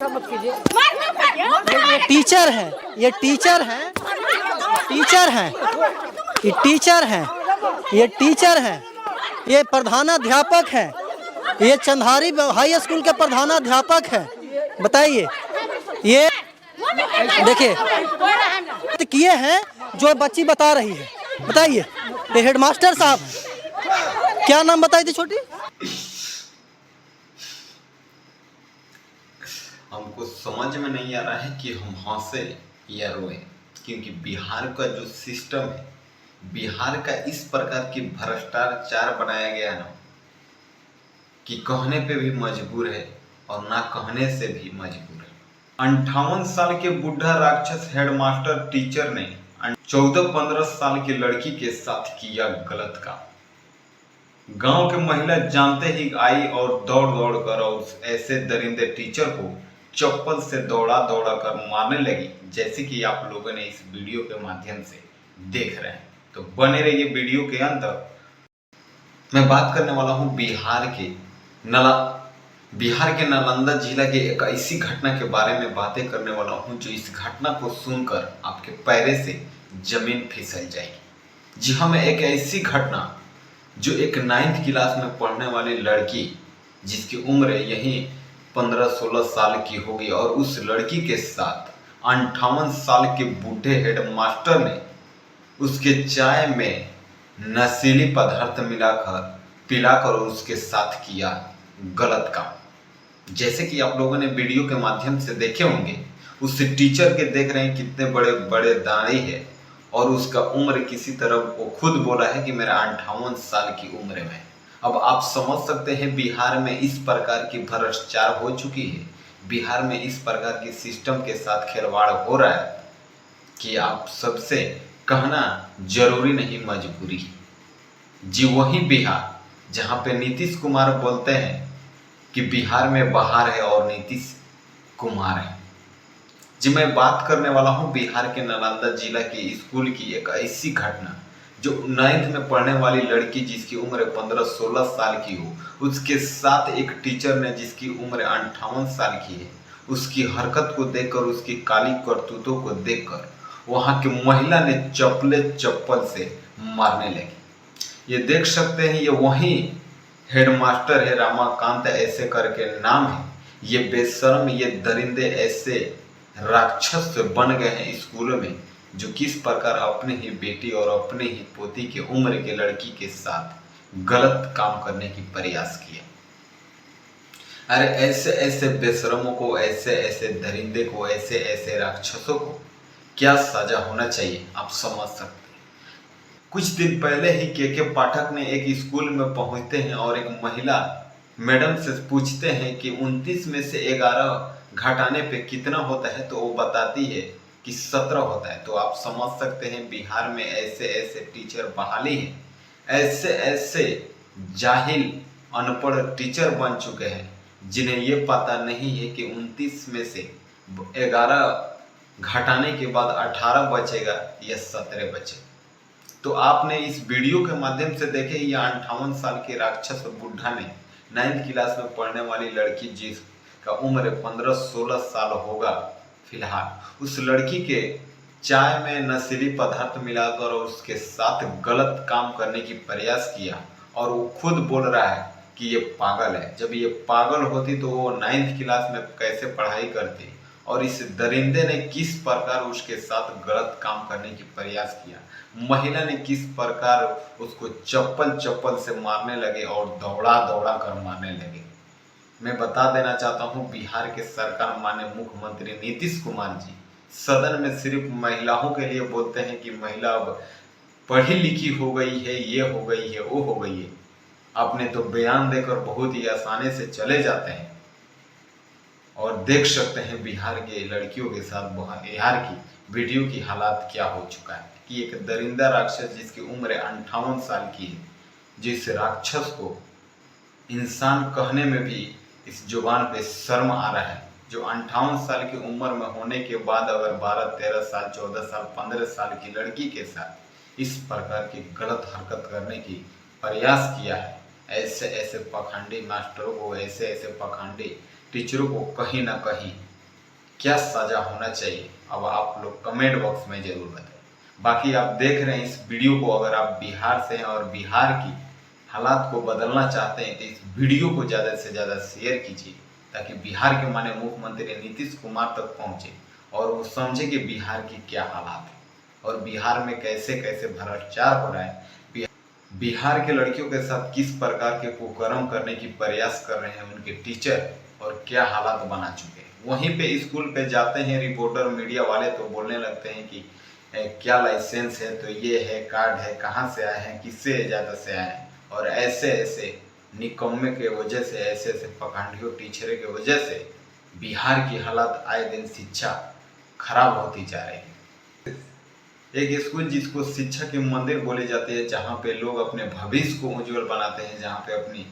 मत कीजिए। ये टीचर है, ये टीचर है, टीचर है, ये टीचर है, ये टीचर है, ये प्रधानाध्यापक है, ये चंधारी हाई स्कूल के प्रधानाध्यापक है। बताइए, ये देखिए किए हैं जो बच्ची बता रही है। बताइए, ये हेडमास्टर साहब हैं। क्या नाम बताई थी छोटी? हमको समझ में नहीं आ रहा है कि हम हंसे या रोए, क्योंकि बिहार का जो सिस्टम है, बिहार का इस प्रकार की भ्रष्टाचार बनाया गया ना कि कहने पे भी मजबूर है और ना कहने से भी मजबूर है। 58 साल के बुढ़ा राक्षस हेडमास्टर टीचर ने 14-15 साल की लड़की के साथ किया गलत काम। गांव के महिला जानते ही आई और दौड़ दौड़ कर उस ऐसे दरिंदे टीचर को चप्पल से दौड़ा दौड़ा कर मारने लगी, जैसे कि आप लोगों ने इस वीडियो के माध्यम से देख रहे हैं। तो बने रहिए वीडियो के अंदर। मैं बात करने वाला हूं बिहार के नालंदा जिला के एक ऐसी घटना के बारे में बातें करने वाला हूं जो इस घटना को सुनकर आपके पैरे से जमीन फिसल जाएगी। जी हाँ, मैं एक ऐसी घटना जो एक 9th क्लास में पढ़ने वाली लड़की जिसकी उम्र यही 15-16 साल की होगी और उस लड़की के साथ 58 साल के बूढ़े हेडमास्टर ने उसके चाय में नशीली पदार्थ पिलाकर उसके साथ किया गलत काम। जैसे कि आप लोगों ने वीडियो के माध्यम से देखे होंगे, उस टीचर के देख रहे हैं कितने बड़े बड़े दाढ़ी है और उसका उम्र किसी तरह वो खुद बोला है कि मेरा 58 साल की उम्र में। अब आप समझ सकते हैं बिहार में इस प्रकार की भ्रष्टाचार हो चुकी है, बिहार में इस प्रकार की सिस्टम के साथ खिलवाड़ हो रहा है कि आप सबसे कहना जरूरी नहीं, मजबूरी है। जी वही बिहार जहां पे नीतीश कुमार बोलते हैं कि बिहार में बहार है और नीतीश कुमार है। जी मैं बात करने वाला हूं बिहार के नालंदा जिला के स्कूल की एक ऐसी घटना जो 9th में पढ़ने वाली लड़की जिसकी उम्र 15-16 साल की हो, उसके साथ एक टीचर ने जिसकी उम्र 58 साल की है, उसकी हरकत को देखकर, उसकी काली करतूतों को देखकर वहां की महिला ने चप्पल से मारने लगी। ये देख सकते हैं, ये वही हेडमास्टर है, रमाकांत ऐसे करके नाम है। ये बेशर्म, ये दरिंदे ऐसे राक्षस बन गए हैं स्कूलों में जो किस प्रकार अपने ही बेटी और अपने ही पोती की उम्र के लड़की के साथ गलत काम करने की प्रयास किया। अरे ऐसे ऐसे बेशरमों को, ऐसे ऐसे दरिंदे को, ऐसे ऐसे राक्षसों को क्या सजा होना चाहिए आप समझ सकते हैं। कुछ दिन पहले ही के पाठक ने एक स्कूल में पहुंचते हैं और एक महिला मैडम से पूछते हैं कि 29 में से 11 घटाने पे कितना होता है, तो वो बताती है कि 17 होता है। तो आप समझ सकते हैं बिहार में ऐसे ऐसे टीचर बहाली हैं, ऐसे ऐसे जाहिल अनपढ़ टीचर बन चुके हैं जिन्हें ये पता नहीं है कि 29 में से 11 घटाने के बाद 18 बचेगा या 17 बचेगा। तो आपने इस वीडियो के माध्यम से देखे, ये 58 साल के राक्षस बुढ़ा ने 9th क्लास में पढ़ने वाली लड़की जिसका उम्र 15-16 साल होगा फिलहाल, उस लड़की के चाय में नशीली पदार्थ मिलाकर और उसके साथ गलत काम करने की प्रयास किया और वो खुद बोल रहा है कि ये पागल है। जब ये पागल होती तो वो 9th क्लास में कैसे पढ़ाई करती, और इस दरिंदे ने किस प्रकार उसके साथ गलत काम करने की प्रयास किया, महिला ने किस प्रकार उसको चप्पल से मारने लगे और दौड़ा दौड़ा कर मारने लगे। मैं बता देना चाहता हूं, बिहार के सरकार माननीय मुख्यमंत्री नीतीश कुमार जी सदन में सिर्फ महिलाओं के लिए बोलते हैं कि महिला अब पढ़ी लिखी हो गई है, ये हो गई है, वो हो गई है। आपने तो बयान देकर बहुत ही आसानी से चले जाते हैं और देख सकते हैं बिहार के लड़कियों के साथ बिहार की वीडियो की हालात क्या हो चुका है कि एक दरिंदा राक्षस जिसकी उम्र 58 साल की है, जिस राक्षस को इंसान कहने में भी इस जुबान पे शर्म आ रहा है, जो 58 साल की उम्र में होने के बाद अगर 12-13 साल, 14 साल, 15 साल की लड़की के साथ इस प्रकार की गलत हरकत करने की प्रयास किया है। ऐसे ऐसे पखंडी मास्टरों को, ऐसे ऐसे पखंडी टीचरों को कहीं ना कहीं क्या सजा होना चाहिए, अब आप लोग कमेंट बॉक्स में जरूर बताएं। बाकी आप देख रहे हैं इस वीडियो को, अगर आप बिहार से हैं और बिहार की हालात को बदलना चाहते हैं तो इस वीडियो को ज़्यादा से ज़्यादा शेयर कीजिए, ताकि बिहार के माननीय मुख्यमंत्री नीतीश कुमार तक पहुंचे और वो समझे कि बिहार की क्या हालात है और बिहार में कैसे कैसे भ्रष्टाचार हो रहा है, बिहार के लड़कियों के साथ किस प्रकार के कुकर्म करने की प्रयास कर रहे हैं उनके टीचर और क्या हालात बना चुके हैं। वहीं पे स्कूल पे जाते हैं रिपोर्टर मीडिया वाले तो बोलने लगते हैं कि क्या लाइसेंस है, तो ये है, कार्ड है, कहाँ से आए हैं, किससे इजाज़त से आए हैं, और ऐसे ऐसे निकम्मे के वजह से, ऐसे ऐसे पखंडियों टीचरों के वजह से बिहार की हालत आए दिन शिक्षा खराब होती जा रही है। एक स्कूल जिसको शिक्षा के मंदिर बोले जाते हैं, जहाँ पे लोग अपने भविष्य को उज्जवल बनाते हैं, जहाँ पे अपनी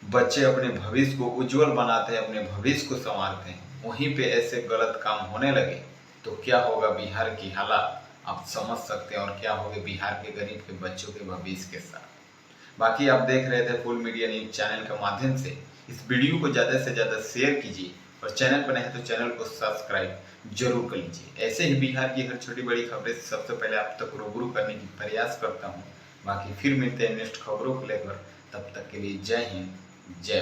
बच्चे अपने भविष्य को उज्जवल बनाते हैं, अपने भविष्य को संवारते हैं, वहीं पे ऐसे गलत काम होने लगे तो क्या होगा बिहार की हालत आप समझ सकते हैं, और क्या होगा बिहार के गरीब के बच्चों के भविष्य के साथ। बाकी आप देख रहे थे फुल मीडिया न्यूज चैनल के माध्यम से, इस वीडियो को ज़्यादा से ज़्यादा शेयर कीजिए और चैनल पर नहीं तो चैनल को सब्सक्राइब जरूर कर लीजिए। ऐसे ही बिहार की हर छोटी बड़ी खबरें सबसे पहले आप तक रूबरू करने की प्रयास करता हूँ। बाकी फिर मिलते हैं नेक्स्ट खबरों को लेकर, तब तक के लिए जय हिंद, जय